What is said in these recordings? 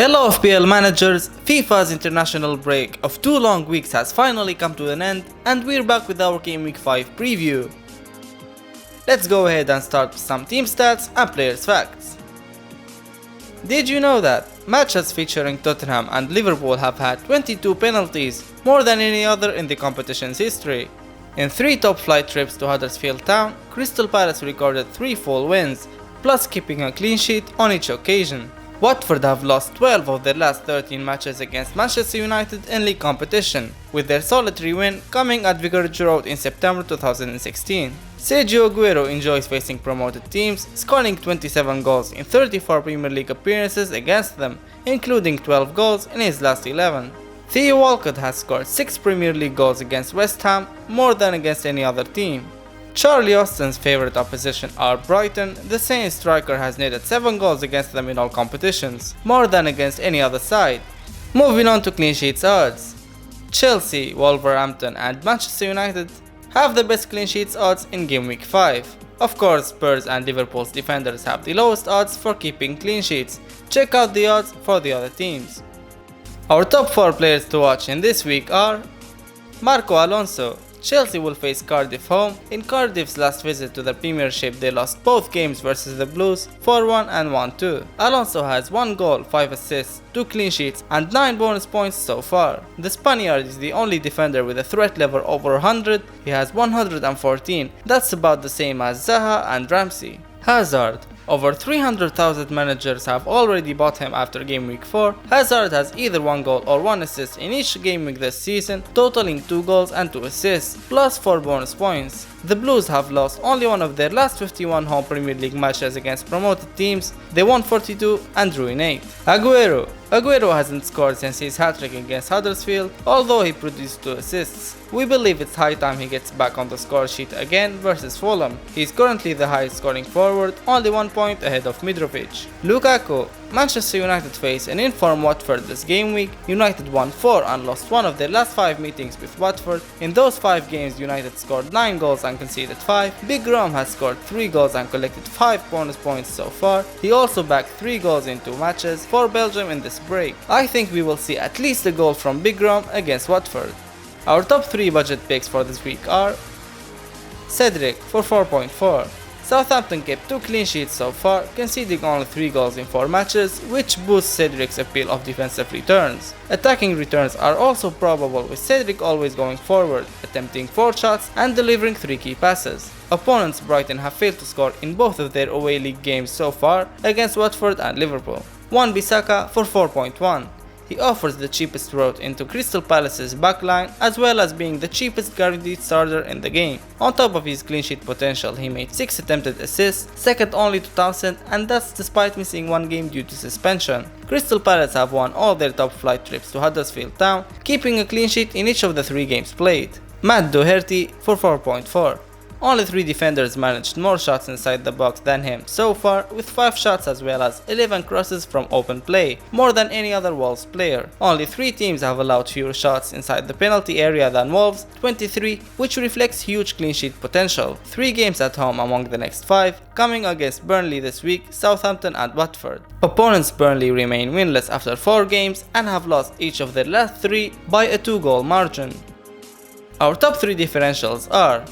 Hello FPL managers, FIFA's international break of 2 long weeks has finally come to an end and we're back with our Gameweek 5 preview. Let's go ahead and start with some team stats and players facts. Did you know that matches featuring Tottenham and Liverpool have had 22 penalties, more than any other in the competition's history? In 3 top flight trips to Huddersfield Town, Crystal Palace recorded 3 full wins, plus keeping a clean sheet on each occasion. Watford have lost 12 of their last 13 matches against Manchester United in league competition, with their solitary win coming at Vicarage Road in September 2016. Sergio Aguero enjoys facing promoted teams, scoring 27 goals in 34 Premier League appearances against them, including 12 goals in his last 11. Theo Walcott has scored 6 Premier League goals against West Ham, more than against any other team. Charlie Austin's favourite opposition are Brighton. The Saints striker has netted 7 goals against them in all competitions, more than against any other side. Moving on to clean sheets odds. Chelsea, Wolverhampton and Manchester United have the best clean sheets odds in Gameweek 5. Of course, Spurs and Liverpool's defenders have the lowest odds for keeping clean sheets. Check out the odds for the other teams. Our top 4 players to watch in this week are Marco Alonso. Chelsea will face Cardiff home. In Cardiff's last visit to the Premiership, they lost both games versus the Blues 4-1 and 1-2. Alonso has 1 goal, 5 assists, 2 clean sheets and 9 bonus points so far. The Spaniard is the only defender with a threat level over 100, he has 114, that's about the same as Zaha and Ramsey. Hazard. Over 300,000 managers have already bought him after Game Week 4. Hazard has either 1 goal or 1 assist in each game week this season, totaling 2 goals and 2 assists, plus 4 bonus points. The Blues have lost only one of their last 51 home Premier League matches against promoted teams. They won 42 and drew in 8. Aguero hasn't scored since his hat-trick against Huddersfield, although he produced 2 assists. We believe it's high time he gets back on the score sheet again versus Fulham. He is currently the highest scoring forward, only 1 point ahead of Mitrovic. Lukaku. Manchester United face an informed Watford this game week. United won 4 and lost 1 of their last 5 meetings with Watford. In those 5 games, United scored 9 goals and conceded 5. Big Rom has scored 3 goals and collected 5 bonus points so far. He also bagged 3 goals in 2 matches for Belgium in this break. I think we will see at least a goal from Big Rom against Watford. Our top 3 budget picks for this week are Cedric for 4.4. Southampton kept 2 clean sheets so far, conceding only 3 goals in 4 matches, which boosts Cedric's appeal of defensive returns. Attacking returns are also probable, with Cedric always going forward, attempting 4 shots and delivering 3 key passes. Opponents Brighton have failed to score in both of their away league games so far against Watford and Liverpool. Wan-Bissaka for 4.1. He offers the cheapest route into Crystal Palace's backline, as well as being the cheapest guaranteed starter in the game. On top of his clean sheet potential, he made 6 attempted assists, second only to Townsend, and that's despite missing 1 game due to suspension. Crystal Palace have won all their top flight trips to Huddersfield Town, keeping a clean sheet in each of the 3 games played. Matt Doherty for 4.4. Only 3 defenders managed more shots inside the box than him so far, with 5 shots as well as 11 crosses from open play, more than any other Wolves player. Only 3 teams have allowed fewer shots inside the penalty area than Wolves, 23, which reflects huge clean sheet potential. 3 games at home among the next 5, coming against Burnley this week, Southampton and Watford. Opponents Burnley remain winless after 4 games and have lost each of their last 3 by a 2-goal margin. Our top 3 differentials are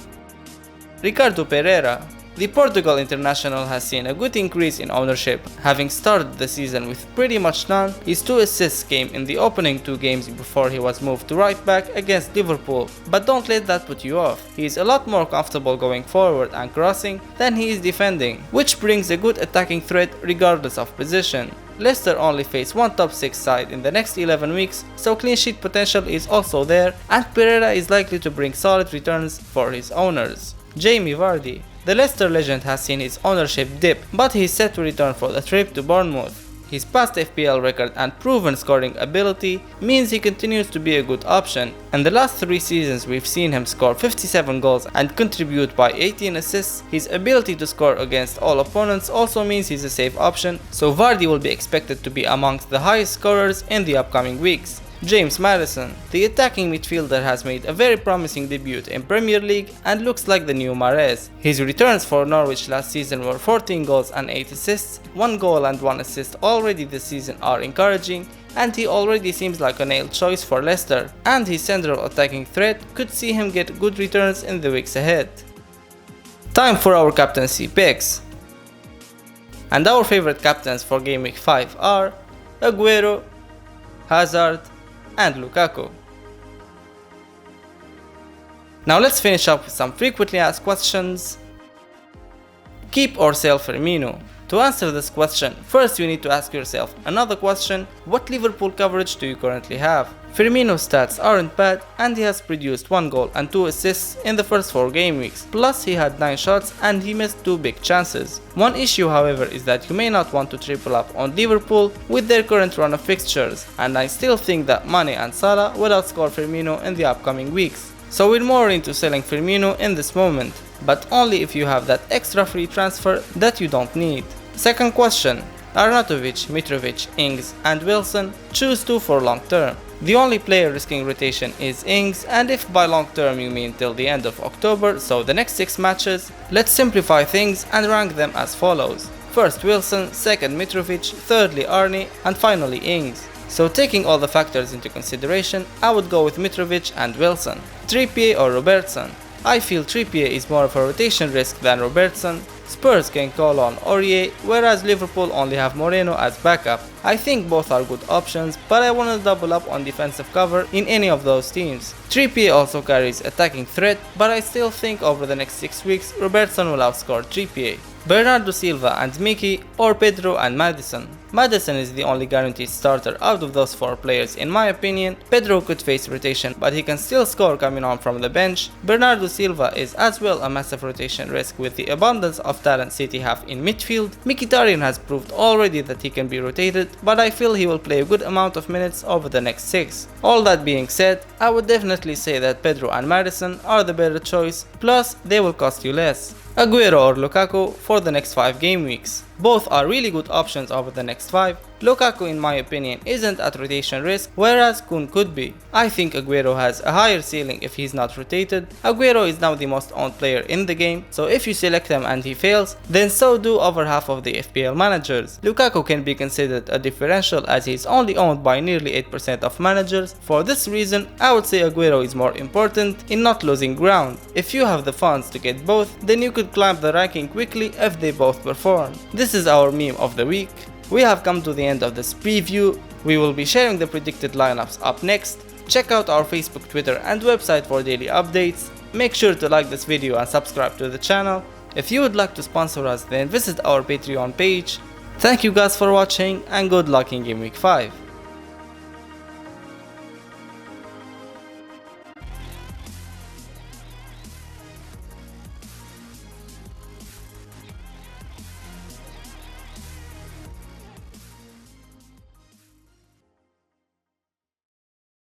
Ricardo Pereira. The Portugal international has seen a good increase in ownership, having started the season with pretty much none. His 2 assists came in the opening 2 games before he was moved to right back against Liverpool, but don't let that put you off. He is a lot more comfortable going forward and crossing than he is defending, which brings a good attacking threat regardless of position. Leicester only face 1 top 6 side in the next 11 weeks, so clean sheet potential is also there, and Pereira is likely to bring solid returns for his owners. Jamie Vardy. The Leicester legend has seen his ownership dip, but he is set to return for the trip to Bournemouth. His past FPL record and proven scoring ability means he continues to be a good option, and the last 3 seasons we've seen him score 57 goals and contribute by 18 assists. His ability to score against all opponents also means he's a safe option, so Vardy will be expected to be amongst the highest scorers in the upcoming weeks. James Maddison. The attacking midfielder has made a very promising debut in Premier League and looks like the new Mahrez. His returns for Norwich last season were 14 goals and 8 assists. 1 goal and 1 assist already this season are encouraging, and he already seems like a nailed choice for Leicester, and his central attacking threat could see him get good returns in the weeks ahead. Time for our captaincy picks. And our favorite captains for Game Week 5 are Aguero, Hazard and Lukaku. Now let's finish up with some frequently asked questions. Keep or sell Firmino? To answer this question, first you need to ask yourself another question: what Liverpool coverage do you currently have? Firmino's stats aren't bad, and he has produced 1 goal and 2 assists in the first 4 game weeks, plus he had 9 shots and he missed 2 big chances. One issue however is that you may not want to triple up on Liverpool with their current run of fixtures, and I still think that Mane and Salah will outscore Firmino in the upcoming weeks. So we're more into selling Firmino in this moment, but only if you have that extra free transfer that you don't need. Second question: Arnautovic, Mitrovic, Ings and Wilson, choose 2 for long term. The only player risking rotation is Ings, and if by long term you mean till the end of October, so the next 6 matches, let's simplify things and rank them as follows. First Wilson, second Mitrovic, thirdly Arnie, and finally Ings. So taking all the factors into consideration, I would go with Mitrovic and Wilson. Trippier or Robertson? I feel Trippier is more of a rotation risk than Robertson. Spurs can call on Aurier, whereas Liverpool only have Moreno as backup. I think both are good options, but I want to double up on defensive cover in any of those teams. Trippier also carries attacking threat, but I still think over the next 6 weeks Robertson will outscore Trippier. Bernardo Silva and Mickey, or Pedro and Maddison? Maddison is the only guaranteed starter out of those 4 players in my opinion. Pedro could face rotation, but he can still score coming on from the bench. Bernardo Silva is as well a massive rotation risk with the abundance of talent City have in midfield. Mkhitaryan has proved already that he can be rotated, but I feel he will play a good amount of minutes over the next 6. All that being said, I would definitely say that Pedro and Maddison are the better choice, plus they will cost you less. Aguero or Lukaku for the next 5 game weeks? Both are really good options over the next 5. Lukaku in my opinion isn't at rotation risk, whereas Kun could be. I think Aguero has a higher ceiling if he's not rotated. Aguero is now the most owned player in the game, so if you select him and he fails, then so do over half of the FPL managers. Lukaku can be considered a differential as he's only owned by nearly 8% of managers. For this reason, I would say Aguero is more important in not losing ground. If you have the funds to get both, then you could climb the ranking quickly if they both perform. This is our meme of the week. We have come to the end of this preview. We will be sharing the predicted lineups up next. Check out our Facebook, Twitter and website for daily updates. Make sure to like this video and subscribe to the channel. If you would like to sponsor us, then visit our Patreon page. Thank you guys for watching and good luck in Game Week 5.